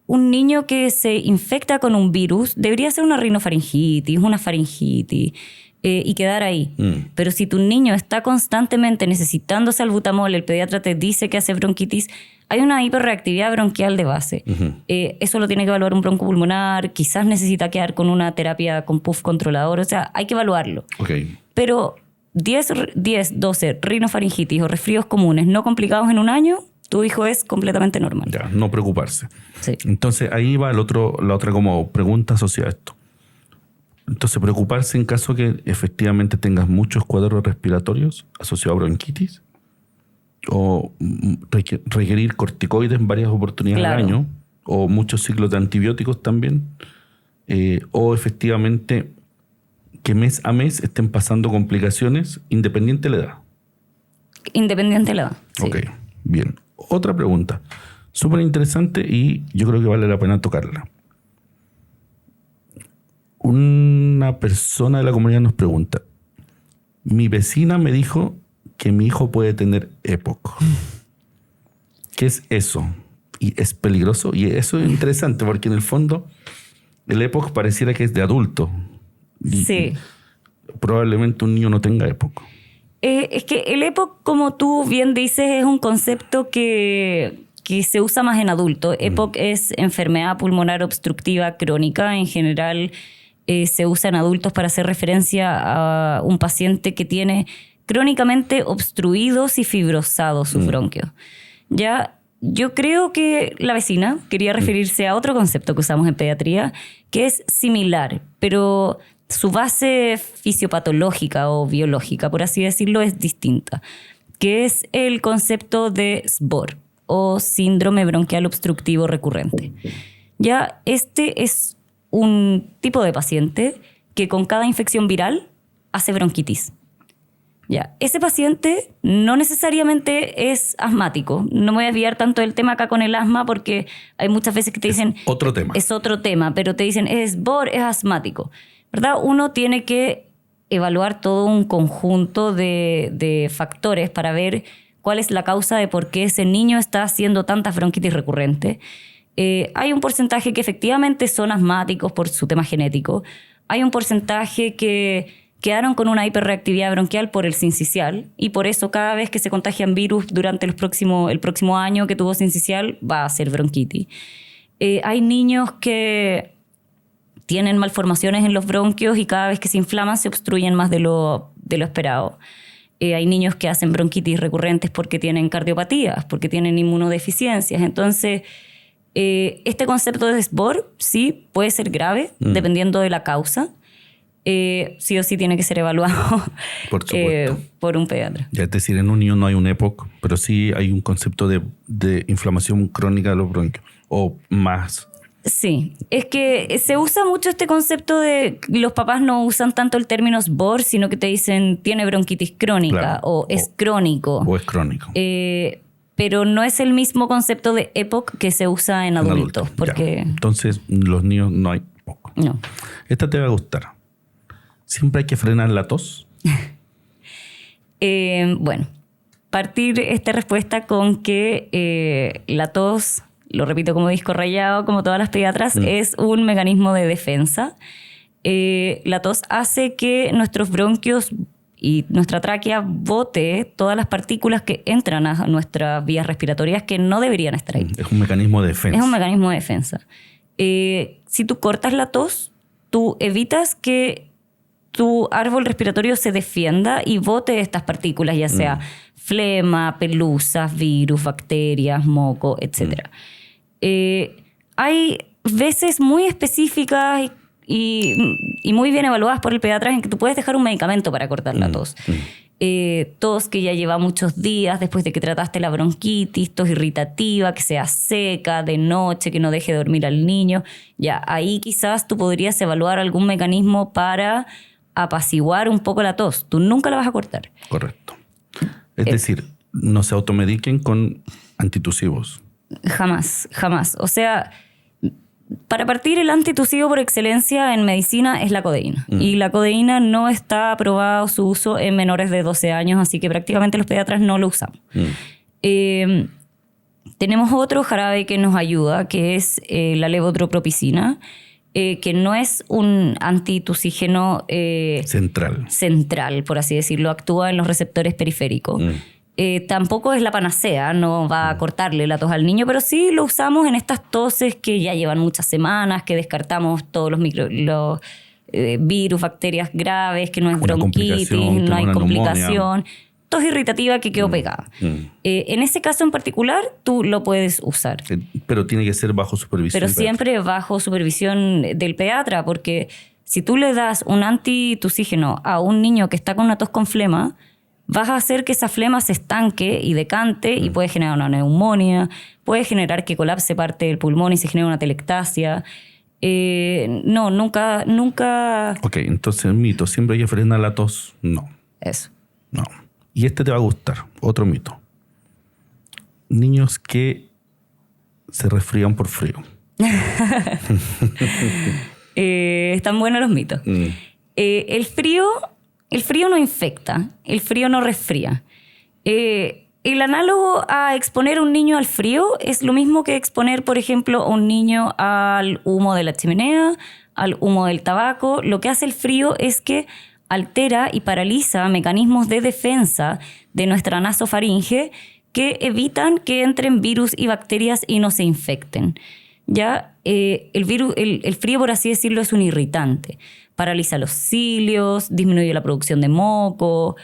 un niño que se infecta con un virus debería ser una rinofaringitis, una faringitis, y quedar ahí. Pero si tu niño está constantemente necesitando salbutamol, el pediatra te dice que hace bronquitis, hay una hiperreactividad bronquial de base. Eso lo tiene que evaluar un broncopulmonar, quizás necesita quedar con una terapia con puff controlador, o sea, hay que evaluarlo. Okay. Pero 10, 12 rinofaringitis o resfríos comunes no complicados en un año, tu hijo es completamente normal. Ya, no preocuparse. Sí. Entonces ahí va la otra como pregunta asociada a esto. Entonces, preocuparse en caso que efectivamente tengas muchos cuadros respiratorios asociados a bronquitis o requerir corticoides en varias oportunidades al año o muchos ciclos de antibióticos también o efectivamente que mes a mes estén pasando complicaciones independiente de la edad. Independiente de la edad. Sí. Ok, bien. Otra pregunta súper interesante y yo creo que vale la pena tocarla. Una persona de la comunidad nos pregunta: mi vecina me dijo que mi hijo puede tener EPOC. ¿Qué es eso? ¿Y es peligroso? Y eso es interesante porque en el fondo el EPOC pareciera que es de adulto. Sí. Probablemente un niño no tenga EPOC. Es que el EPOC, como tú bien dices, es un concepto que se usa más en adultos. EPOC es enfermedad pulmonar obstructiva crónica. En general se usa en adultos para hacer referencia a un paciente que tiene crónicamente obstruidos y fibrosados sus bronquios. Ya, yo creo que la vecina quería referirse a otro concepto que usamos en pediatría, que es similar, pero su base fisiopatológica o biológica, por así decirlo, es distinta, que es el concepto de SBOR, o síndrome bronquial obstructivo recurrente. Ya, este es un tipo de paciente que con cada infección viral hace bronquitis. Ya, ese paciente no necesariamente es asmático. No me voy a desviar tanto del tema acá con el asma porque hay muchas veces que te dicen... Otro tema. Es otro tema, pero te dicen es BOR, es asmático. ¿Verdad? Uno tiene que evaluar todo un conjunto de factores para ver cuál es la causa de por qué ese niño está haciendo tantas bronquitis recurrentes. Hay un porcentaje que efectivamente son asmáticos por su tema genético. Hay un porcentaje que quedaron con una hiperreactividad bronquial por el sincicial y por eso cada vez que se contagian virus durante el próximo año que tuvo sincicial va a ser bronquitis. Hay niños que tienen malformaciones en los bronquios y cada vez que se inflaman se obstruyen más de lo esperado. Hay niños que hacen bronquitis recurrentes porque tienen cardiopatías, porque tienen inmunodeficiencias. Entonces, este concepto de SBOR sí puede ser grave, dependiendo de la causa. Sí o sí tiene que ser evaluado por, por un pediatra. Ya, es decir, en un niño no hay un EPOC, pero sí hay un concepto de inflamación crónica de los bronquios, o más. Sí, es que se usa mucho este concepto de... Los papás no usan tanto el término SBOR, sino que te dicen tiene bronquitis crónica, claro, o es crónico. O es crónico. Pero no es el mismo concepto de EPOC que se usa en adultos. Porque... Entonces, los niños no hay EPOC. No. Esta te va a gustar. ¿Siempre hay que frenar la tos? Bueno, partir esta respuesta con que la tos lo repito como disco rayado, como todas las pediatras, es un mecanismo de defensa. La tos hace que nuestros bronquios y nuestra tráquea bote todas las partículas que entran a nuestras vías respiratorias que no deberían estar ahí. Es un mecanismo de defensa. Es un mecanismo de defensa. Si tú cortas la tos, tú evitas que tu árbol respiratorio se defienda y bote estas partículas, ya sea flema, pelusas, virus, bacterias, moco, etc. Hay veces muy específicas y muy bien evaluadas por el pediatra en que tú puedes dejar un medicamento para cortar la tos. Tos que ya lleva muchos días después de que trataste la bronquitis, tos irritativa, que sea seca, de noche, que no deje dormir al niño. Ya ahí quizás tú podrías evaluar algún mecanismo para apaciguar un poco la tos. Tú nunca la vas a cortar. Correcto. Es decir, no se automediquen con antitusivos. Jamás, jamás. O sea, para partir, el antitusivo por excelencia en medicina es la codeína. Y la codeína no está aprobado su uso en menores de 12 años, así que prácticamente los pediatras no lo usamos. Tenemos otro jarabe que nos ayuda, que es la levotropropicina, que no es un antitusígeno central, por así decirlo. Actúa en los receptores periféricos. Tampoco es la panacea, no va a cortarle la tos al niño, pero sí lo usamos en estas toses que ya llevan muchas semanas, que descartamos todos los virus, bacterias graves, que no es bronquitis, no hay complicación. Tos irritativa que quedó pegada. En ese caso en particular, tú lo puedes usar. Pero tiene que ser bajo supervisión. Pero siempre bajo supervisión del pediatra, porque si tú le das un antitusígeno a un niño que está con una tos con flema, vas a hacer que esa flema se estanque y decante y puede generar una neumonía, puede generar que colapse parte del pulmón y se genere una telectasia. No, nunca... Ok, entonces mito, ¿siempre hay que frenar la tos? No. Eso. No. Y este te va a gustar, otro mito. Niños que se resfrían por frío. Están buenos los mitos. El frío no infecta, el frío no resfría. El análogo a exponer a un niño al frío es lo mismo que exponer, por ejemplo, a un niño al humo de la chimenea, al humo del tabaco. Lo que hace el frío es que altera y paraliza mecanismos de defensa de nuestra nasofaringe que evitan que entren virus y bacterias y no se infecten. Ya el frío, por así decirlo, es un irritante. Paraliza los cilios, disminuye la producción de moco,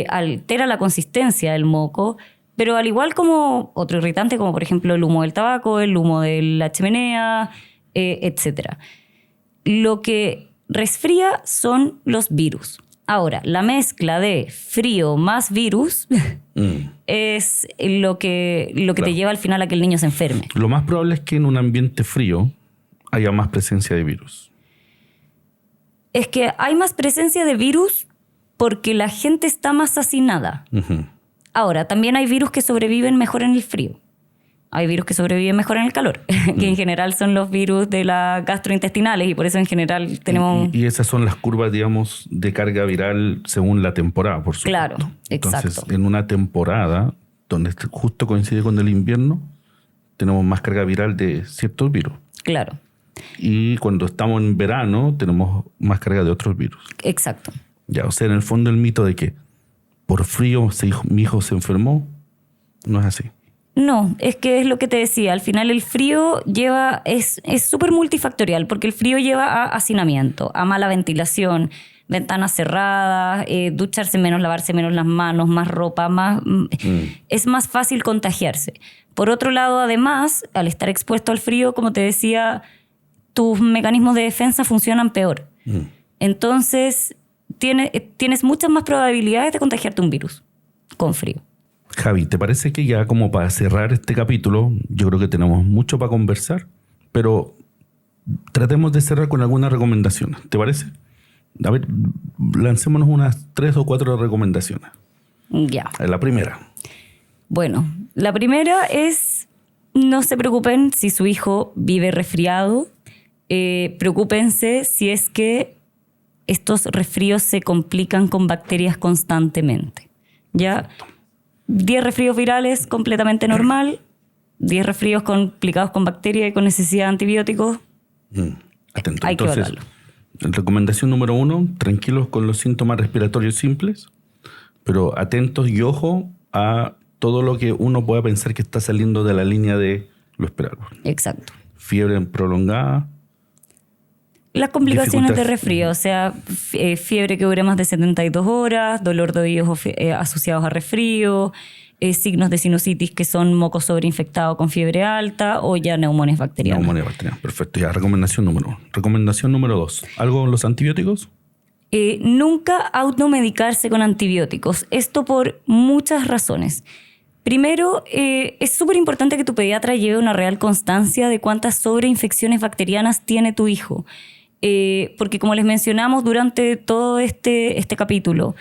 altera la consistencia del moco, pero al igual como otro irritante, como por ejemplo el humo del tabaco, el humo de la chimenea, etc. Lo que resfría son los virus. Ahora, la mezcla de frío más virus es lo que claro, te lleva al final a que el niño se enferme. Lo más probable es que en un ambiente frío haya más presencia de virus. Es que hay más presencia de virus porque la gente está más hacinada. Ahora, también hay virus que sobreviven mejor en el frío. Hay virus que sobreviven mejor en el calor, que en general son los virus de las gastrointestinales y por eso en general tenemos... Y esas son las curvas, digamos, de carga viral según la temporada, por supuesto. Claro, Entonces, exacto. en una temporada donde justo coincide con el invierno, tenemos más carga viral de ciertos virus. Claro. Y cuando estamos en verano, tenemos más carga de otros virus. Exacto. Ya, o sea, en el fondo el mito de que por frío mi hijo se enfermó, no es así. No, es que es lo que te decía. Al final el frío es súper multifactorial porque el frío lleva a hacinamiento, a mala ventilación, ventanas cerradas, ducharse menos, lavarse menos las manos, más ropa, es más fácil contagiarse. Por otro lado, además, al estar expuesto al frío, como te decía, tus mecanismos de defensa funcionan peor. Entonces, tienes muchas más probabilidades de contagiarte un virus con frío. Javi, ¿te parece que ya como para cerrar este capítulo, yo creo que tenemos mucho para conversar, pero tratemos de cerrar con algunas recomendaciones, ¿te parece? A ver, lancémonos unas 3 o 4 recomendaciones. Ya. La primera. Bueno, la primera es no se preocupen si su hijo vive resfriado. Preocúpense si es que estos resfríos se complican con bacterias constantemente. ¿Ya? 10 resfríos virales, completamente normal. 10 resfríos complicados con bacterias y con necesidad de antibióticos, Atento. hay que Entonces, evaluarlo. recomendación número 1, tranquilos con los síntomas respiratorios simples, pero atentos y ojo a todo lo que uno pueda pensar que está saliendo de la línea de lo esperable. Exacto. Fiebre prolongada. Las complicaciones de Dificultad. resfrío, o sea, fiebre que dure más de 72 horas, dolor de oídos asociados a resfrío, signos de sinusitis que son moco sobreinfectado con fiebre alta o ya neumonias bacterianas. Neumonía bacteriana. Perfecto. Ya, recomendación número 1. Recomendación número 2. ¿Algo con los antibióticos? Nunca automedicarse con antibióticos. Esto por muchas razones. Primero, es súper importante que tu pediatra lleve una real constancia de cuántas sobreinfecciones bacterianas tiene tu hijo. Porque como les mencionamos durante todo este capítulo,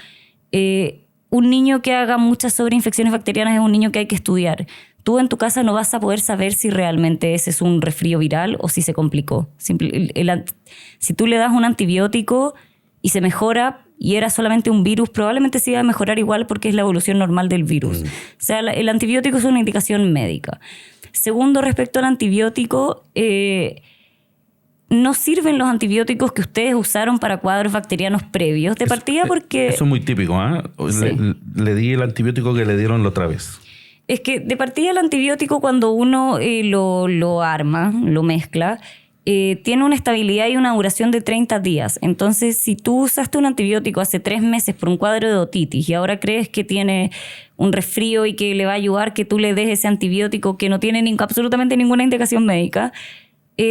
un niño que haga muchas sobreinfecciones bacterianas es un niño que hay que estudiar. Tú en tu casa no vas a poder saber si realmente ese es un resfrío viral o si se complicó. Si tú le das un antibiótico y se mejora y era solamente un virus, probablemente se iba a mejorar igual porque es la evolución normal del virus. O sea, el antibiótico es una indicación médica. Segundo, respecto al antibiótico, no sirven los antibióticos que ustedes usaron para cuadros bacterianos previos de partida porque... Eso es muy típico, ¿eh? Sí. Le di el antibiótico que le dieron la otra vez. Es que de partida el antibiótico cuando uno lo arma, lo mezcla, tiene una estabilidad y una duración de 30 días. Entonces, si tú usaste un antibiótico hace 3 meses por un cuadro de otitis y ahora crees que tiene un resfrío y que le va a ayudar que tú le des ese antibiótico que no tiene absolutamente ninguna indicación médica,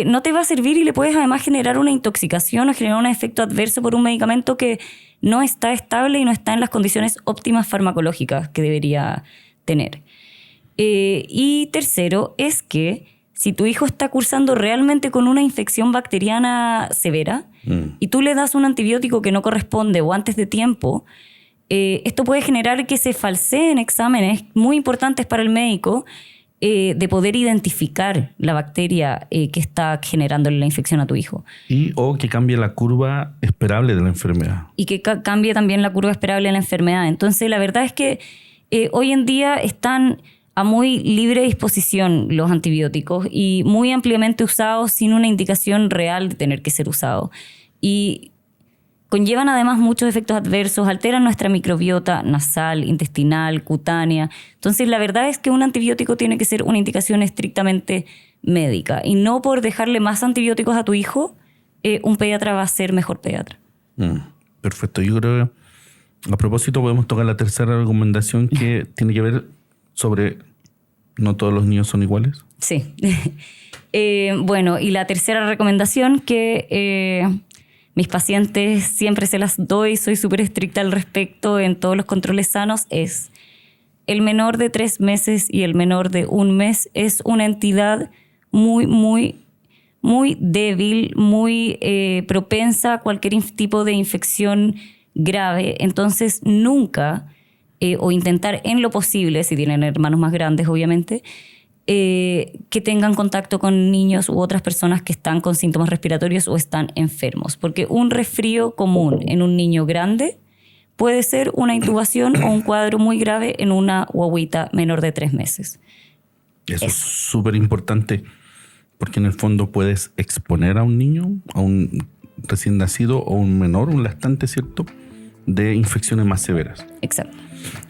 no te va a servir y le puedes además generar una intoxicación o generar un efecto adverso por un medicamento que no está estable y no está en las condiciones óptimas farmacológicas que debería tener. Y tercero es que si tu hijo está cursando realmente con una infección bacteriana severa y tú le das un antibiótico que no corresponde o antes de tiempo, esto puede generar que se falseen exámenes muy importantes para el médico de poder identificar la bacteria que está generando la infección a tu hijo. O que cambie la curva esperable de la enfermedad. Y que cambie también la curva esperable de la enfermedad. Entonces, la verdad es que hoy en día están a muy libre disposición los antibióticos y muy ampliamente usados sin una indicación real de tener que ser usados. Y conllevan además muchos efectos adversos, alteran nuestra microbiota nasal, intestinal, cutánea. Entonces, la verdad es que un antibiótico tiene que ser una indicación estrictamente médica. Y no por dejarle más antibióticos a tu hijo, un pediatra va a ser mejor pediatra. Perfecto. Yo creo que a propósito podemos tocar la tercera recomendación que tiene que ver sobre no todos los niños son iguales. Sí. Bueno, y la tercera recomendación que mis pacientes siempre se las doy, soy súper estricta al respecto en todos los controles sanos, es el menor de 3 meses y el menor de 1 mes es una entidad muy, muy, muy débil, muy propensa a cualquier tipo de infección grave. Entonces, nunca, o intentar en lo posible, si tienen hermanos más grandes, obviamente, que tengan contacto con niños u otras personas que están con síntomas respiratorios o están enfermos. Porque un resfrío común en un niño grande puede ser una intubación o un cuadro muy grave en una guagüita menor de 3 meses. Eso es súper importante porque en el fondo puedes exponer a un niño, a un recién nacido o un menor, un lactante, ¿cierto?, de infecciones más severas. Exacto.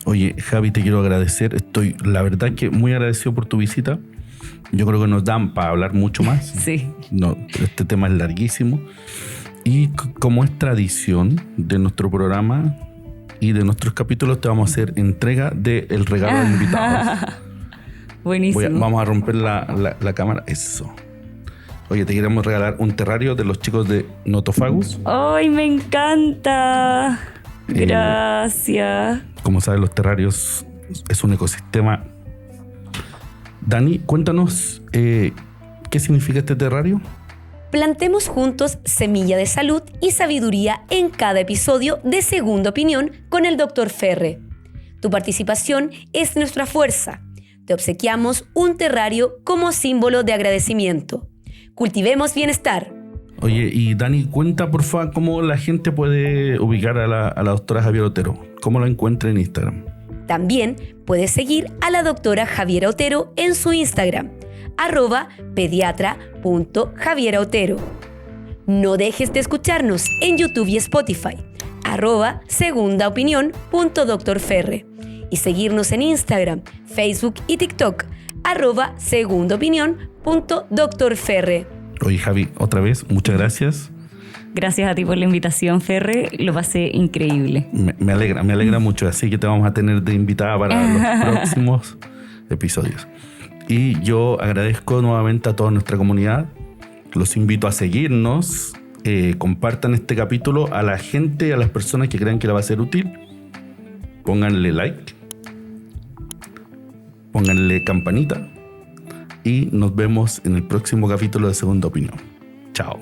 Oye, Javi, te quiero agradecer. Estoy, la verdad, que muy agradecido por tu visita. Yo creo que nos dan para hablar mucho más. Sí. No, este tema es larguísimo. Y como es tradición de nuestro programa y de nuestros capítulos, te vamos a hacer entrega del regalo del invitado. Buenísimo. Vamos a romper la cámara. Eso. Oye, te queremos regalar un terrario de los chicos de Notofagus. ¡Ay, me encanta! Gracias. Como sabes, los terrarios es un ecosistema. Dani, cuéntanos qué significa este terrario. Plantemos juntos semilla de salud y sabiduría en cada episodio de Segunda Opinión con el Dr. Ferre. Tu participación es nuestra fuerza. Te obsequiamos un terrario como símbolo de agradecimiento. Cultivemos bienestar. Oye, y Dani, cuenta porfa cómo la gente puede ubicar a la doctora Javiera Otero. ¿Cómo la encuentra en Instagram? También puedes seguir a la doctora Javiera Otero en su Instagram, @pediatra.javieraotero. No dejes de escucharnos en YouTube y Spotify, @segundaopinión.drferre, y seguirnos en Instagram, Facebook y TikTok, @segundaopinión.drferre. Oye, Javi, otra vez, muchas gracias. Gracias a ti por la invitación, Ferre. Lo pasé increíble. Me alegra mucho. Así que te vamos a tener de invitada para los próximos episodios. Y yo agradezco nuevamente a toda nuestra comunidad. Los invito a seguirnos. Compartan este capítulo a la gente, a las personas que crean que le va a ser útil. Pónganle like. Pónganle campanita. Y nos vemos en el próximo capítulo de Segunda Opinión. Chao.